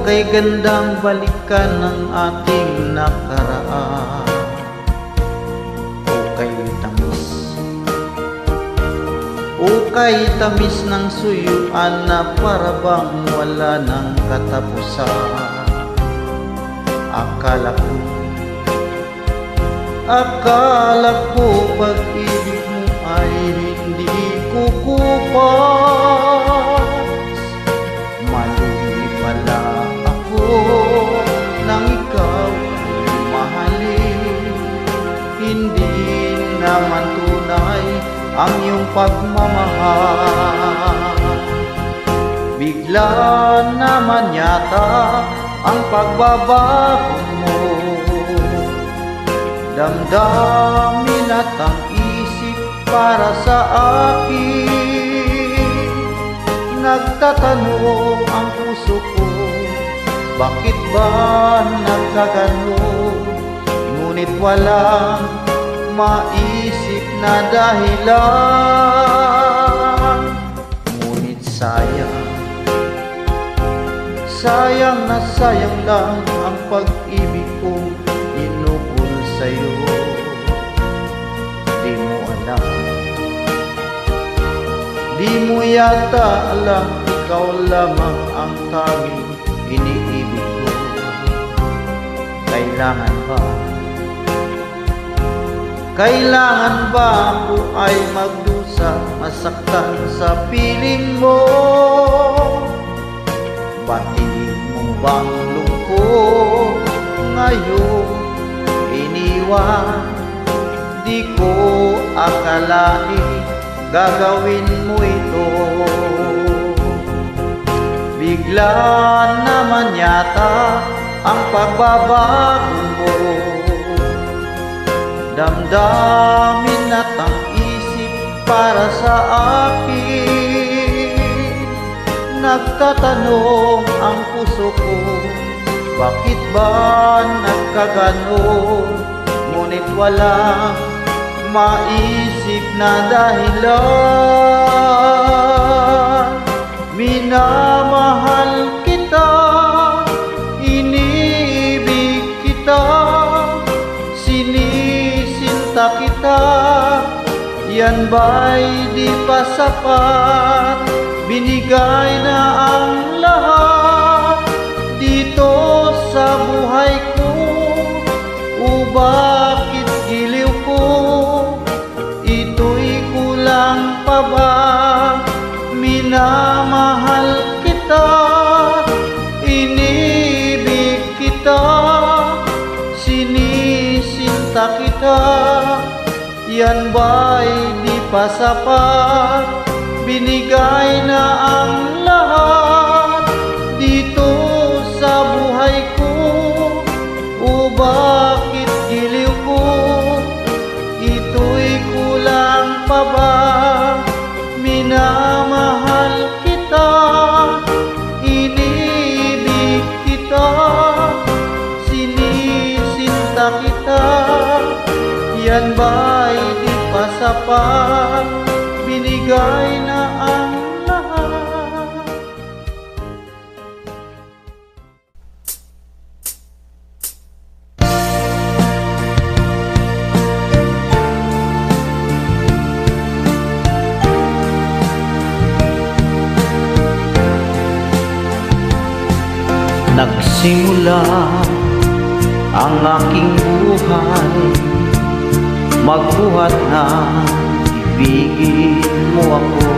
kay gandang balikan ng ating nakaraan. Ukay tamis ng suyuan na parabang wala ng katapusan. Akala ko pag-ibig mo ay hindi kukupas. Mali pala ako nang ikaw ay mahalin. Hindi naman tunay ang iyong pagmamahal. Bigla naman yata ang pagbabago mo. Damdamin at ang isip para sa akin. Nagtatanong ang puso ko, bakit ba nagkaganon? Ngunit walang maisip na dahilan. Ngunit sayang na sayang lang ang pag-ibig kong inukol sa'yo. Di mo alam, di mo yata alam, ikaw lamang ang tanging iniibig ko. Kailangan ba ako ay magdusa, masaktan sa piling mo? Batiin mo bang lungkot ngayon iniwan? Di ko akalain gagawin mo ito. Bigla naman yata ang pagbabago mo. Damdamin at ang isip para sa akin. Nagtatanong ang puso ko, bakit ba nagkaganon? Ngunit walang maisip na dahilan. Minamahal kita, iniibig kita, sinisinta kita. Yan ba'y di pa sapat? Binigay na ang lahat dito sa buhay ko. O bakit giliw ko? Ito'y kulang pa ba? Minamahal kita, inibig kita, sinisinta kita. Yan ba'y di pa sapat? Binigay na ang lahat dito sa buhay ko. O bakit giliw ko? Ito'y kulang pa ba? Minamahal kita, iniibig kita, sinisinta kita. Yan ba'y di pa sapat? Binigay na ang lahat. Nagsimula ang aking buhay, magbuhat na ibigin mo ako.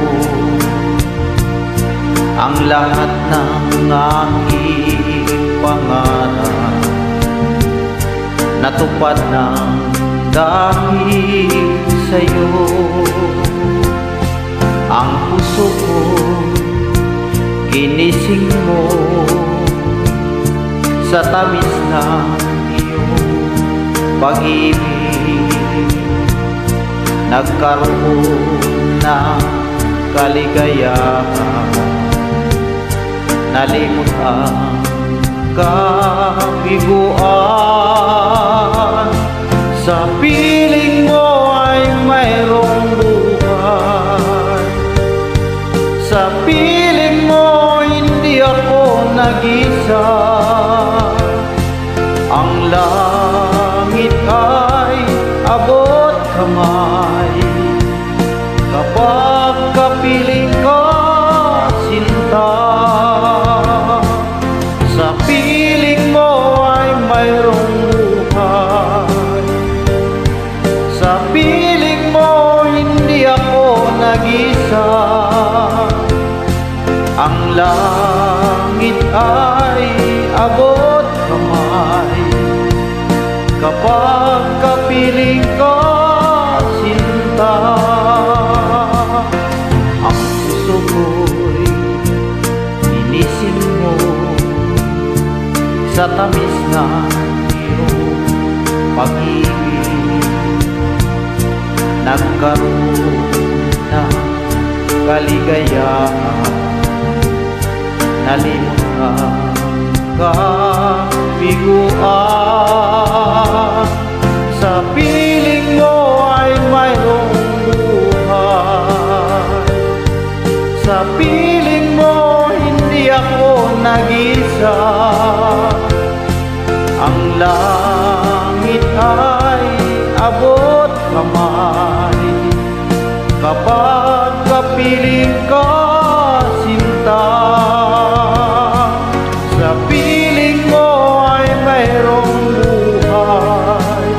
Ang lahat ng aking pangarap natupad ng dahil sa'yo. Ang puso ko ginising mo sa tamis ng iyong pag-ibig. Nagkaroon ng kaligayahan, nalimot ang kabiguan. Sa piling mo ay mayroong buhay, sa piling mo hindi ako nag-isa. Ang langit ay abot kamay kapag kapiling ka, sinta. Sa piling mo ay mayroong buhay. Sa piling mo hindi ako nag-isa. Ang langit ay abot kamay kapag kapiling ka, sinta. Ang puso ko'y inisin mo sa tamis na iyong pag-ibig. Nagkaroon na kaligayahan, nalimot ka kabiguan. Sa piling mo ay mayroong buhay. Sa piling mo hindi ako nag-isa. Ang langit ay abot kamay kapag kapiling ka, sinta. Sa piling mo ay mayroong buhay.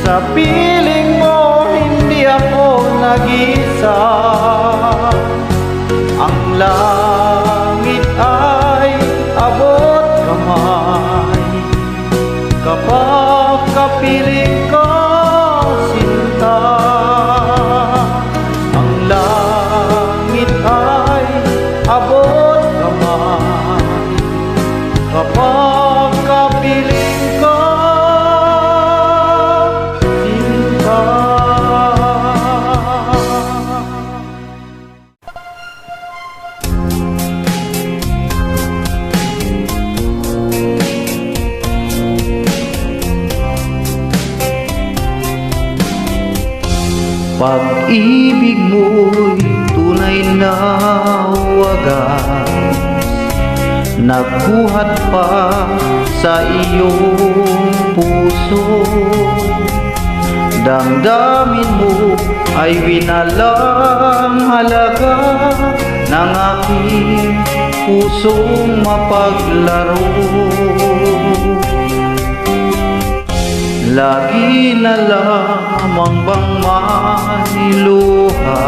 Sa piling mo hindi ako nag-isa. Ang langit ay abot kamay kapag kapiling ka, sinta. Ang langit ay abot kamay kapag kapiling ka, sinta. Pag-ibig mo'y tunay na wagas, nagbuhat pa sa iyong puso. Damdamin mo ay winalang halaga ng aking pusong mapaglaro. Lagi na lamang bang maniluha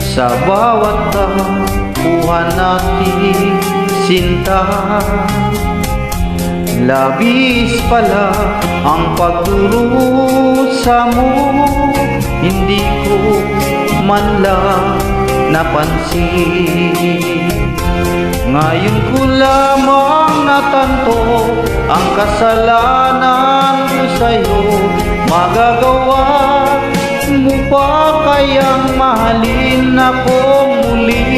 sa bawat tapuhan natin, sinta. Labis pala ang pagdurusa mo, hindi ko man lang napansin. Ngayon ko lamang natanto ang kasalanan ko sa'yo. Magagawa mo pa kayang mahalin ako muli?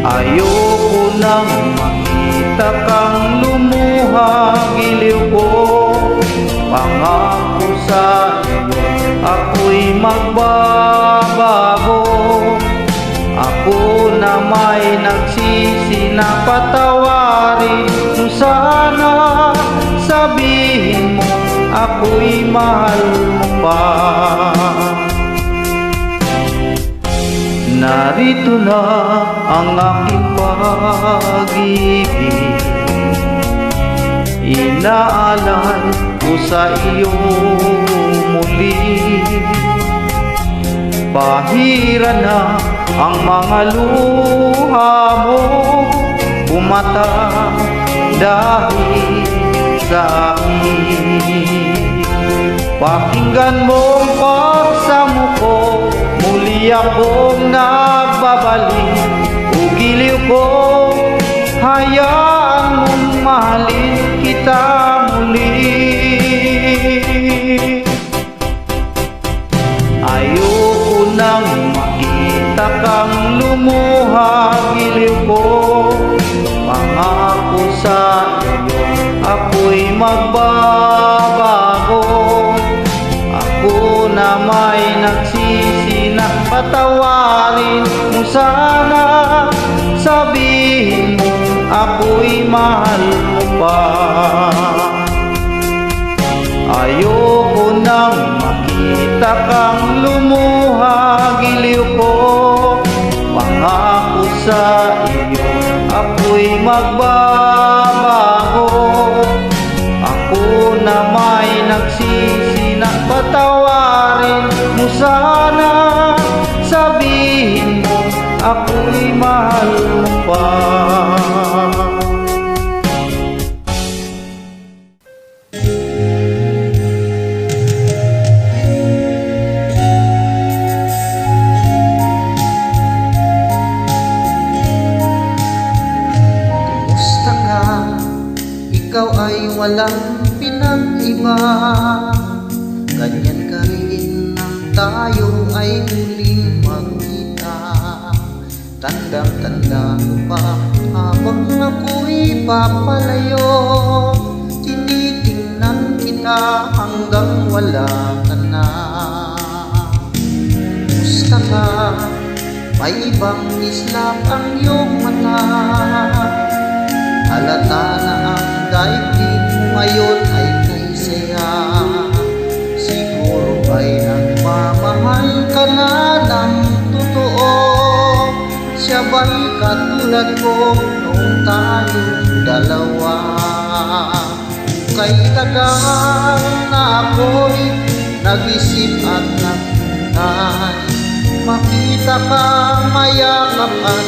Ayoko nang makita kang lumuha, giliw ko. Pangako sa iyo ako'y magbabago. Ako na may nagsisi na patawarin mo, sana sabihin mo ako'y mahal mo pa. Narito na ang aking pag-ibig, inaalay ko sa iyo muli. Pahira na ang mga luha mo, bumata dahil sa akin. Pakinggan mo ang pagsamo ko, muli akong nagbabalik. Ugiliw ko, hayaan mong mahalin kita muli. Ayoko nang makita kang lumuha, giliw ko. Pangako sa iyo ako'y magbabago. Ako na may nagsisi na patawarin mo sana. Sabihin mo ako'y mahal mo pa. Ayoko nang makita kang lumuha, giliw ko. Pangako sa iyo ako'y magbabago. Ako na may nagsisi na patawarin mo sana. Sabihin mo ako'y mahal mo pa. Kumusta ka? Ikaw ay walang pinag-iba. Ganyan ka rin nang tayo ay muling magkita. Tandang-tanda ko pa habang ako'y papalayo. Tinitingnan kita hanggang wala ka na. Kumusta ka? May ibang islap ang iyong mata. Halata na ang daigdig mo ngayon ay kay saya. Siguro ay nagmamahal ka na ng totoo. Siya ba'y katulad ko noong tayong dalawa? Kay tagal na ako'y nag-isip at naghintay. Makita ka, mayakap at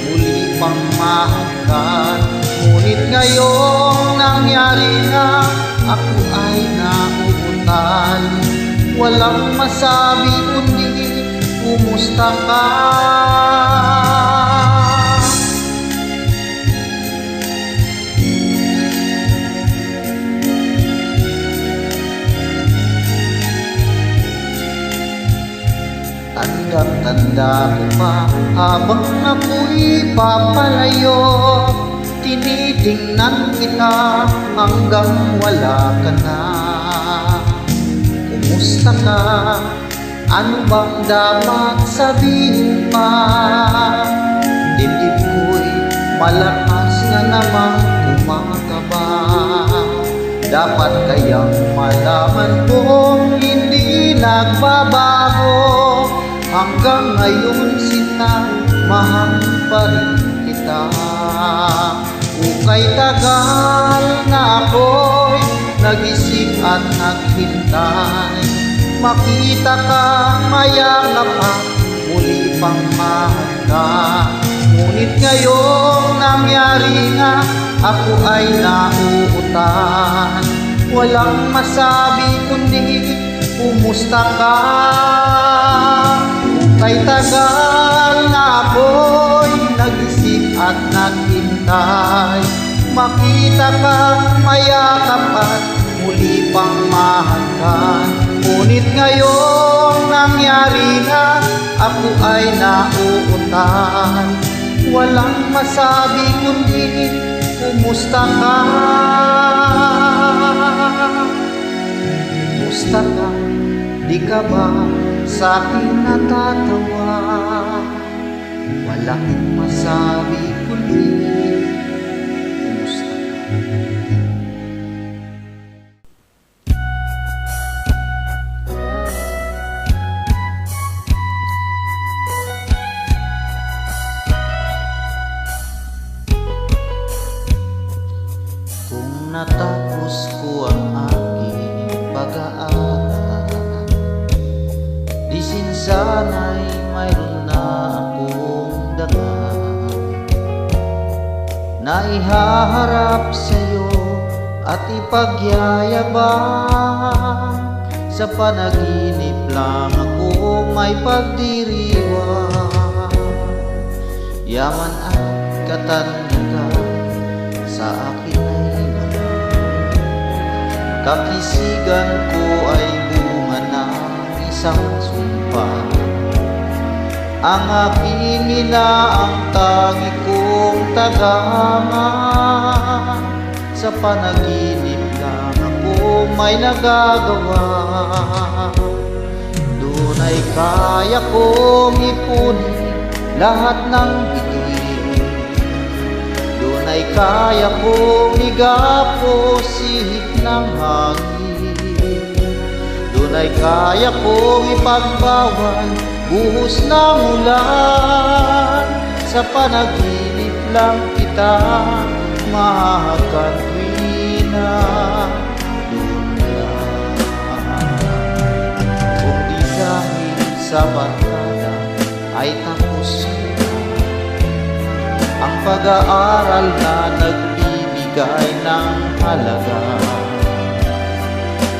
muli pang mahagkan. Ngunit ngayong nangyari na, ako ay nauutal. Walang masabi kundi kumusta ka? Tandang-tanda ko pa habang ako'y papalayo. Tinitingnan kita hanggang wala ka na. Kumusta ka? Ano bang dapat sabihin pa? Dibdib ko'y malakas na namang kumakaba. Dapat kayang malaman kong hindi nagbabago. Hanggang ngayon sinamahal pa rin kita. Ukay tagal na ako'y nag-isip at naghintay. Makita ka, mayakap at muli pang mahagkan. Ngunit ngayong nangyari nga, ako ay nauutan. Walang masabi kundi kumusta ka? Kay tagal na ako'y nag-isip at naghintay. Makita ka, mayakap at muli pang mahagkan. Ngunit ngayong nangyari na, ako ay nauutan. Walang masabi kundi kumusta ka? Kumusta ka? Di ka ba sa akin natatawa? Walang masabi kundi kumusta ka? Kung natapos ko ang aking pag-aaral, di sana'y mayroon na akong dala na ihaharap sa'yo at ipagyayabang. Sa panaginip lang ako may pagdiriwang. Yaman at katanyagan sa akin ay wala. Kakisigan ko ay bunga ng isang sumpa. Ang aking ina ang tangi kong tagama. Sa panaginip lang ako may nagagawa. Duna'y kaya kong ipunin lahat ng bituin. Dunay kaya kong igapos ihip ng hangin. Dunay kaya kong ipagbawal buhos ng ulan. Sa panaginip lang kita mahahagan tuwina. Kung di dahil sa barkada ay tapos na ang pag-aaral na nagbibigay ng halaga.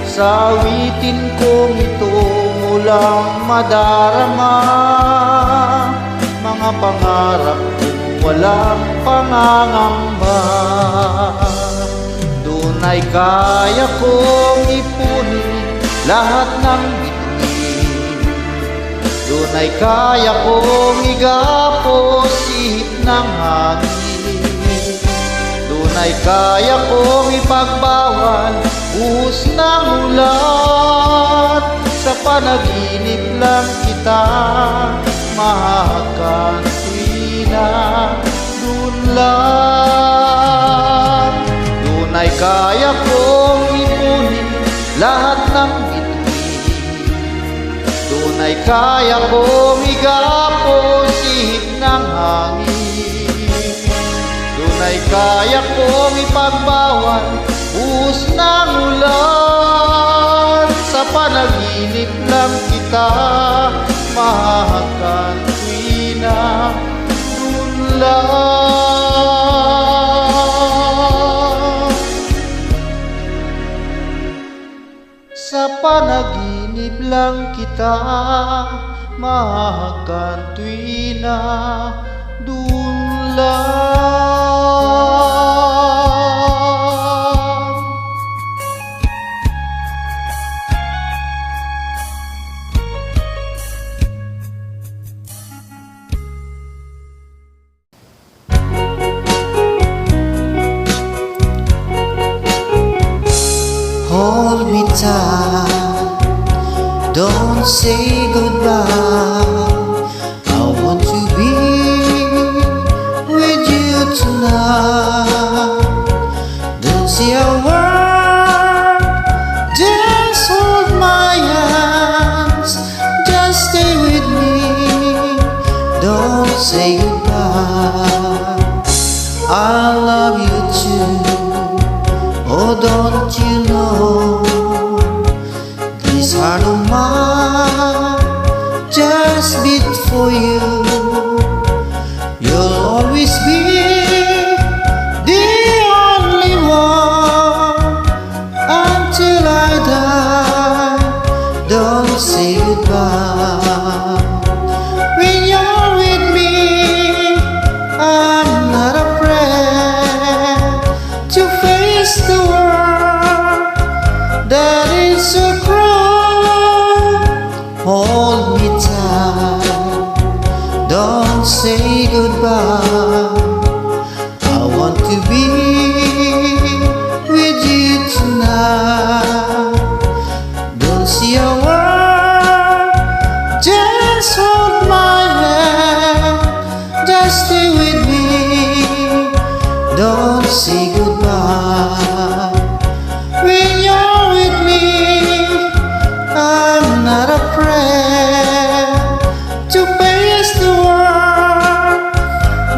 Sa awitin kong ito mulang madarama mga pangarap kong walang pangangamba. Dunay kaya kong ipunin lahat ng bituin. Dunay kaya kong igapos ihip ng hangin. Dunay kaya kong ipagbawal buhos ng ulan. Sa panaginip lang kita mahahagan tuwina. Dun lang. Dunay kaya kong ipunin lahat ng bituin. Dunay kaya kong igapos ihip ng hangin. Dunay kaya kong ipagbawal buhos ng ulan. Sa panaginip lang kita mahahagan tuwina. Dun lang. Sa panaginip lang kita mahahagan tuwina. Dun lang. Hold me tight, don't say goodbye. I want to be with you tonight. Don't say a word, just hold my hands. Just stay with me, don't say goodbye. I love you too. Oh, don't you know, this heart of mine just beat for you. You'll always be the only one until I die. Don't say goodbye. When you're with me, I'm not afraid to face the world that is so cruel. Hold me tight, don't say goodbye. I want to be with you tonight. Don't say a word, just hold my hand. Just stay with me, don't say goodbye. When you're with me, I'm not afraid to face the world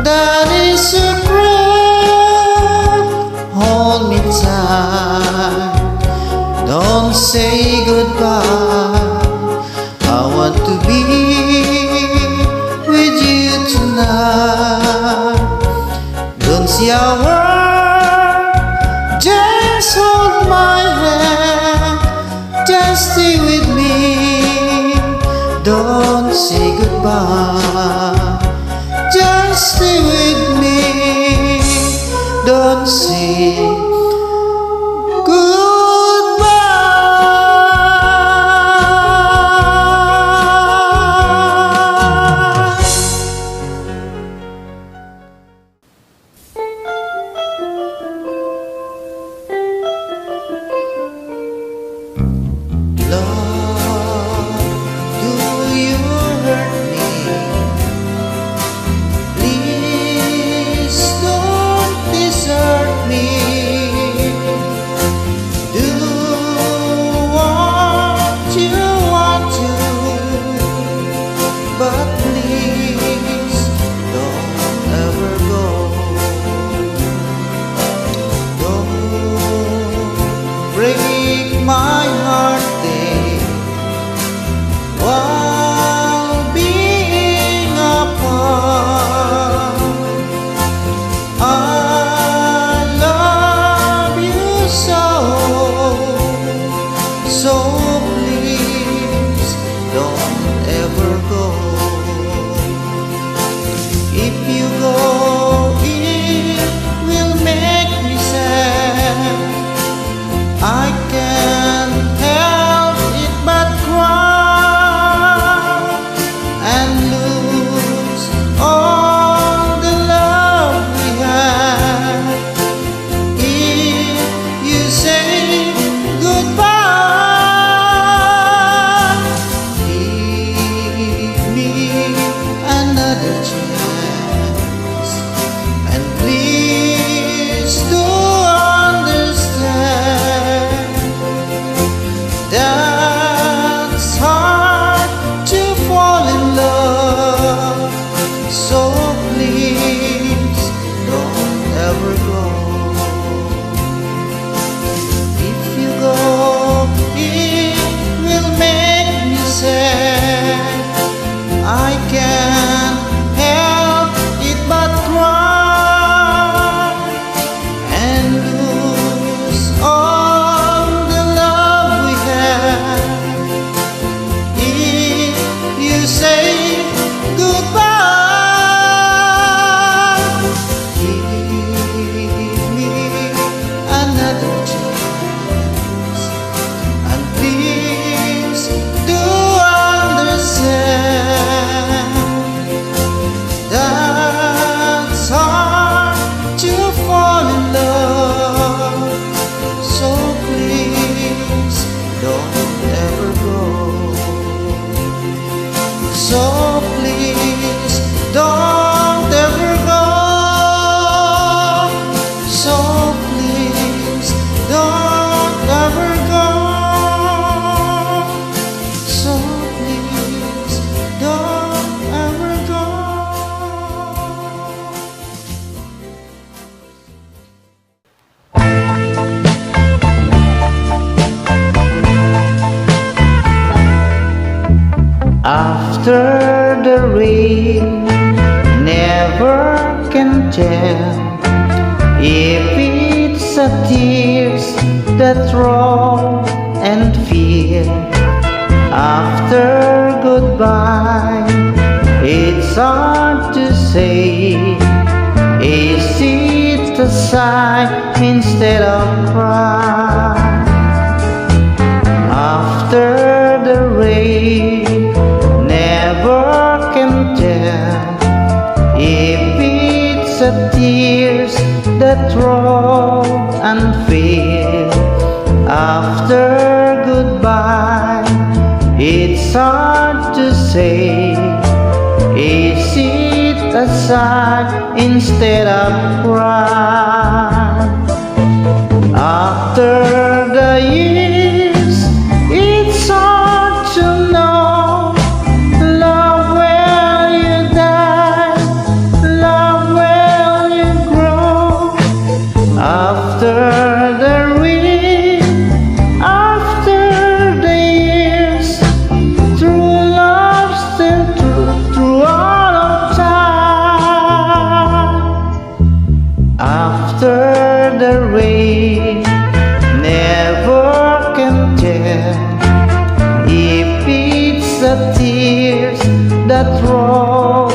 that is so cruel. Hold me tight, don't say goodbye. I want to be with you tonight. Don't say a word, just hold my hand. Just stay with me, don't say goodbye. Just stay with me, don't say goodbye. Love, do you So please don't ever go. So please don't ever go. So please don't ever go. After the rain, never can tell if it's a tears that roll and feel. After goodbye, it's hard to say. Is it a sigh instead of cry? After the rain, never can tell if it's a tears that roll and feel. After goodbye, it's hard to say. Is it a sigh instead of cry? After the years, it's hard to know. Love will you die, love will you grow. After the wind, after the years, true love still true through all of time. After the rain, never can tell if it's a tears that roll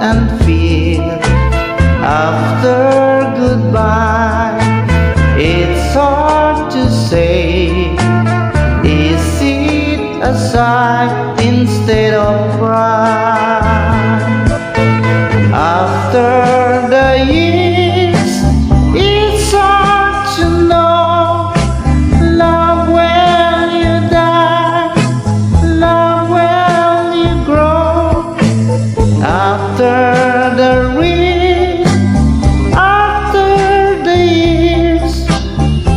and feel. After goodbye, it's hard to say. Is it a sigh instead of cry? After the years, it's hard to know. Love will you die, love will you grow. After the rain, after the years,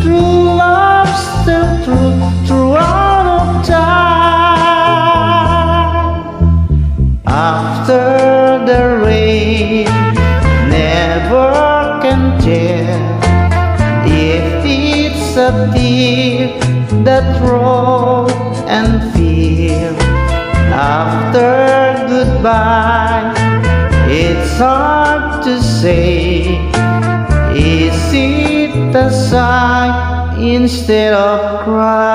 true love still true through all of time. After the rain, never can tell if it's a tear that roll and feel. After goodbye, it's hard to say. Is it a sigh instead of cry?